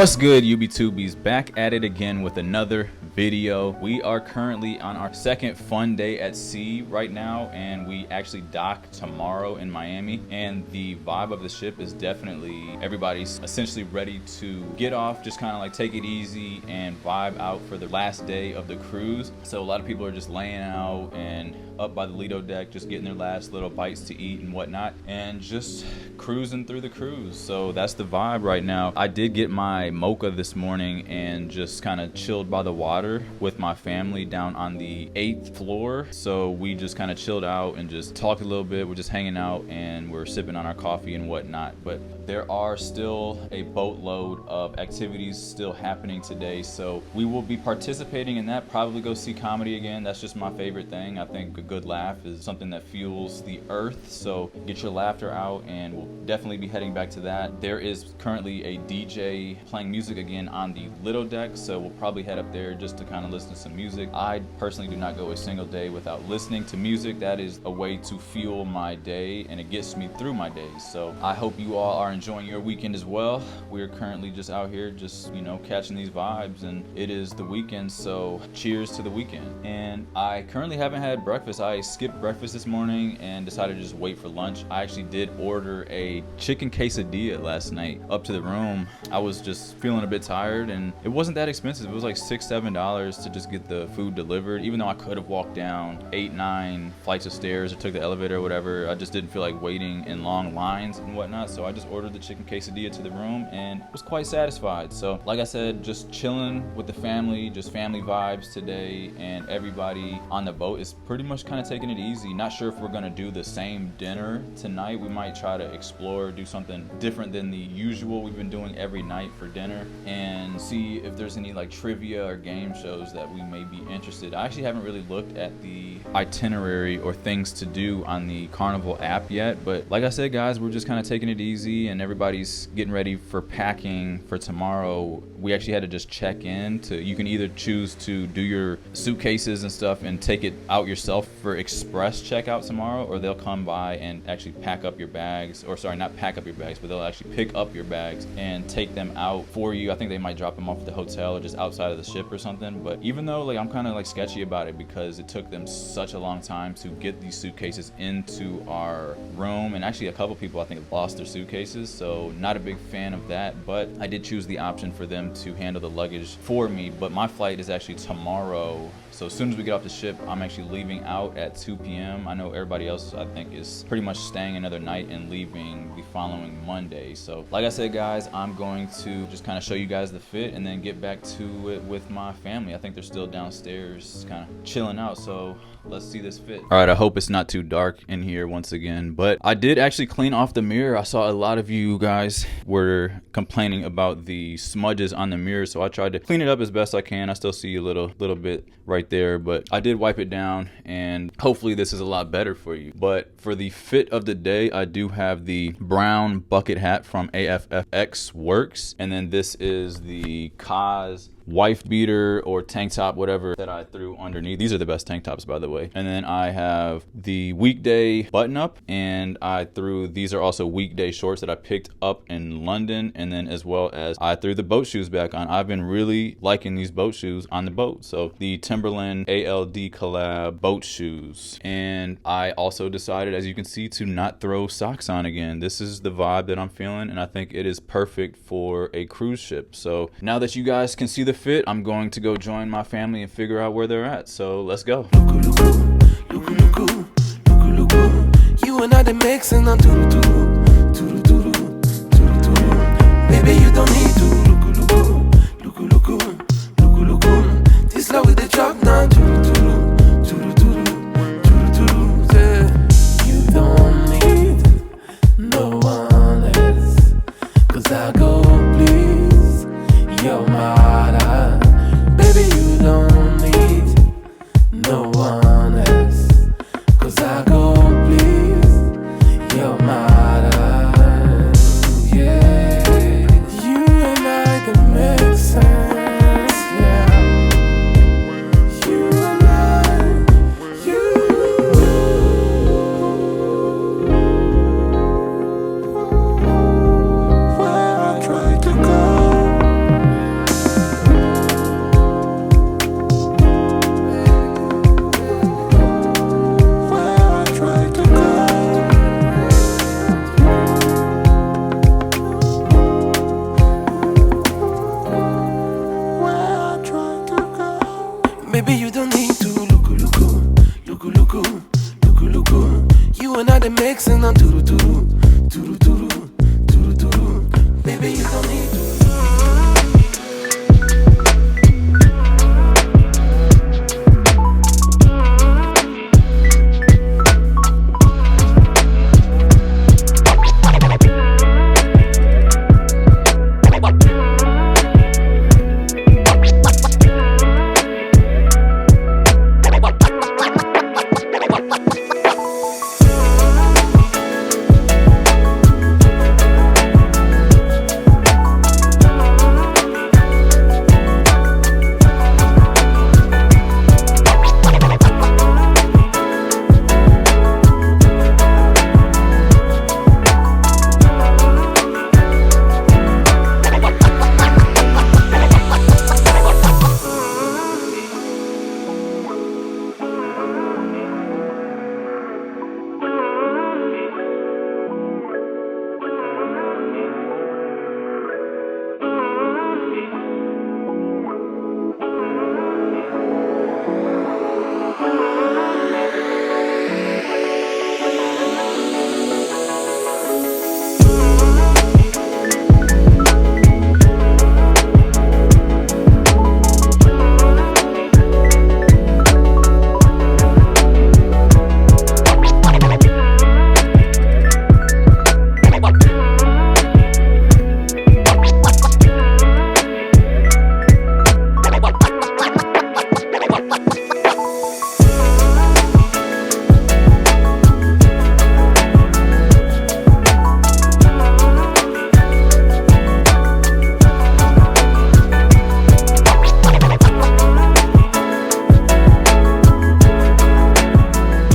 What's good, UB2Bs? Back at it again with another video. We are currently on our second fun day at sea right now, and we actually dock tomorrow in Miami. And the vibe of the ship is definitely everybody's essentially ready to get off, just kind of like take it easy and vibe out for the last day of the cruise. So a lot of people are just laying out and up by the Lido deck, just getting their last little bites to eat and whatnot, and just cruising through the cruise. So that's the vibe right now. I did get my mocha this morning and just kind of chilled by the water with my family down on the 8th floor. So we just kind of chilled out and just talked a little bit. We're just hanging out and we're sipping on our coffee and whatnot. But there are still a boatload of activities still happening today, so we will be participating in that. Probably go see comedy again. That's just my favorite thing. I think a good laugh is something that fuels the earth, so get your laughter out, and we'll definitely be heading back to that. There is currently a DJ playing music again on the Lido deck, so we'll probably head up there just to kind of listen to some music. I personally do not go a single day without listening to music. That is a way to fuel my day, and it gets me through my days. So I hope you all are enjoying your weekend as well. We're currently just out here just, you know, catching these vibes, and it is the weekend, so cheers to the weekend. And I currently haven't had breakfast. I skipped breakfast this morning and decided to just wait for lunch. I actually did order a chicken quesadilla last night up to the room. I was just feeling a bit tired, and it wasn't that expensive. It was like $6-7 to just get the food delivered, even though I could have walked down 8-9 flights of stairs or took the elevator or whatever. I just didn't feel like waiting in long lines and whatnot, so I just ordered the chicken quesadilla to the room and was quite satisfied. So like I said, just chilling with the family, just family vibes today, and everybody on the boat is pretty much kind of taking it easy. Not sure if we're gonna do the same dinner tonight. We might try to explore, do something different than the usual we've been doing every night for dinner, and see if there's any like trivia or game shows that we may be interested. I actually haven't really looked at the itinerary or things to do on the Carnival app yet, but like I said, guys, we're just kind of taking it easy, and everybody's getting ready for packing for tomorrow. We actually had to just check in to, you can either choose to do your suitcases and stuff and take it out yourself for express checkout tomorrow, or they'll come by and actually pack up your bags, or sorry, not pack up your bags, but they'll actually pick up your bags and take them out for you. I think they might drop them off at the hotel or just outside of the ship or something. But even though like I'm kind of like sketchy about it because it took them such a long time to get these suitcases into our room, and actually a couple people I think lost their suitcases, so not a big fan of that. But I did choose the option for them to handle the luggage for me. But my flight is actually tomorrow, so as soon as we get off the ship, I'm actually leaving out at 2 p.m. I know everybody else, I think, is pretty much staying another night and leaving the following Monday. So like I said, guys, I'm going to just kind of show you guys the fit and then get back to it with my family. I think they're still downstairs kind of chilling out, so let's see this fit. All right, I hope it's not too dark in here once again, but I did actually clean off the mirror. I saw a lot of you guys were complaining about the smudges on the mirror, so I tried to clean it up as best I can. I still see a little bit right there, but I did wipe it down, and hopefully this is a lot better for you. But for the fit of the day, I do have the brown bucket hat from AFFX Works, and then this is the Kaz wife beater or tank top, whatever, that I threw underneath. These are the best tank tops, by the way. And then I have the weekday button up, and these are also weekday shorts that I picked up in London, and then as well as I threw the boat shoes back on. I've been really liking these boat shoes on the boat. So the Timberland ALD collab boat shoes. And I also decided, as you can see, to not throw socks on again. This is the vibe that I'm feeling, and I think it is perfect for a cruise ship. So now that you guys can see the fit, I'm going to go join my family and figure out where they're at. So let's go. You and I the mixing on baby, you don't need to this love with the drop now. You don't need no one else, 'cause I go please your mother. Baby, you don't need no one else, 'cause I go please your mother. Yeah, you and I can make sense. Yeah, you and I, where I try to go, Baby, you don't need to look. You and I, they mixing on turu. Baby, you don't need to.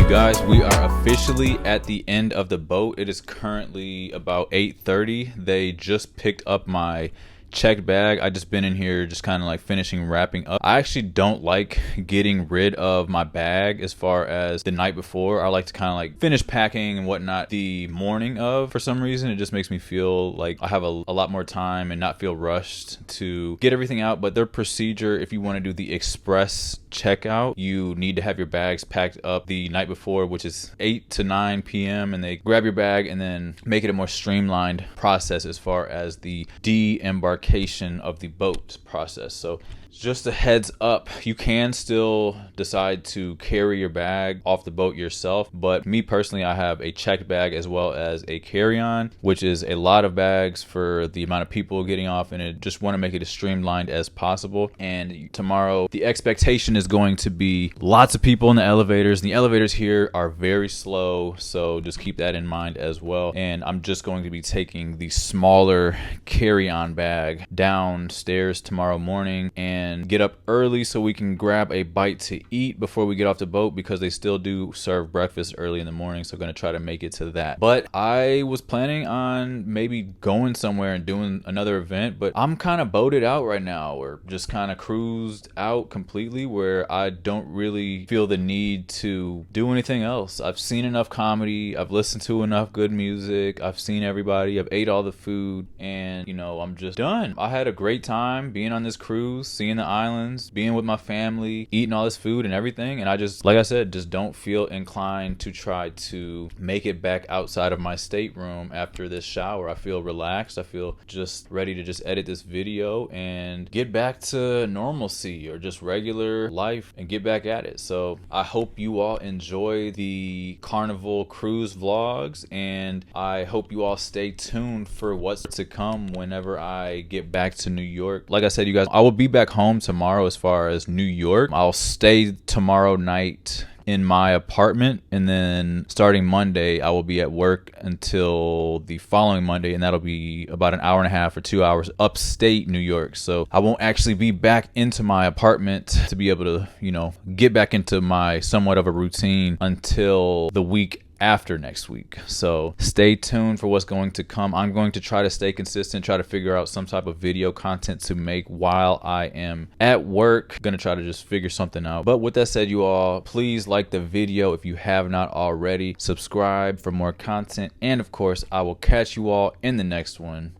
Guys, we are officially at the end of the boat. It is currently about 8:30. They just picked up my checked bag. I just been in here just kind of like finishing wrapping up. I actually don't like getting rid of my bag as far as the night before. I like to kind of like finish packing and whatnot the morning of. For some reason, it just makes me feel like I have a lot more time and not feel rushed to get everything out. But their procedure, if you want to do the express checkout, you need to have your bags packed up the night before, which is 8 to 9 p.m. and they grab your bag and then make it a more streamlined process as far as the de-embarkation of the boat process. So just a heads up, you can still decide to carry your bag off the boat yourself, but me personally, I have a checked bag as well as a carry-on, which is a lot of bags for the amount of people getting off, and it just want to make it as streamlined as possible. And tomorrow the expectation is going to be lots of people in the elevators. The elevators here are very slow, so just keep that in mind as well. And I'm just going to be taking the smaller carry-on bag downstairs tomorrow morning and get up early so we can grab a bite to eat before we get off the boat, because they still do serve breakfast early in the morning, so I'm going to try to make it to that. But I was planning on maybe going somewhere and doing another event, but I'm kind of boated out right now, or just kind of cruised out completely, where I don't really feel the need to do anything else. I've seen enough comedy, I've listened to enough good music, I've seen everybody, I've ate all the food, and you know, I'm just done. I had a great time being on this cruise, seeing the islands, being with my family, eating all this food and everything, and I just, like I said, just don't feel inclined to try to make it back outside of my stateroom after this shower. I feel relaxed, I feel just ready to just edit this video and get back to normalcy, or just regular life, and get back at it. So I hope you all enjoy the Carnival cruise vlogs, and I hope you all stay tuned for what's to come whenever I get back to New York. Like I said, you guys, I will be back home tomorrow as far as New York. I'll stay tomorrow night in my apartment, and then starting Monday I will be at work until the following Monday, and that'll be about an hour and a half or 2 hours upstate New York. So I won't actually be back into my apartment to be able to, you know, get back into my somewhat of a routine until the week after next week. So stay tuned for what's going to come. I'm going to try to stay consistent, try to figure out some type of video content to make while I am at work. Gonna try to just figure something out. But with that said, you all, please like the video if you have not already. Subscribe for more content, and of course I will catch you all in the next one.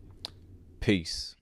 Peace.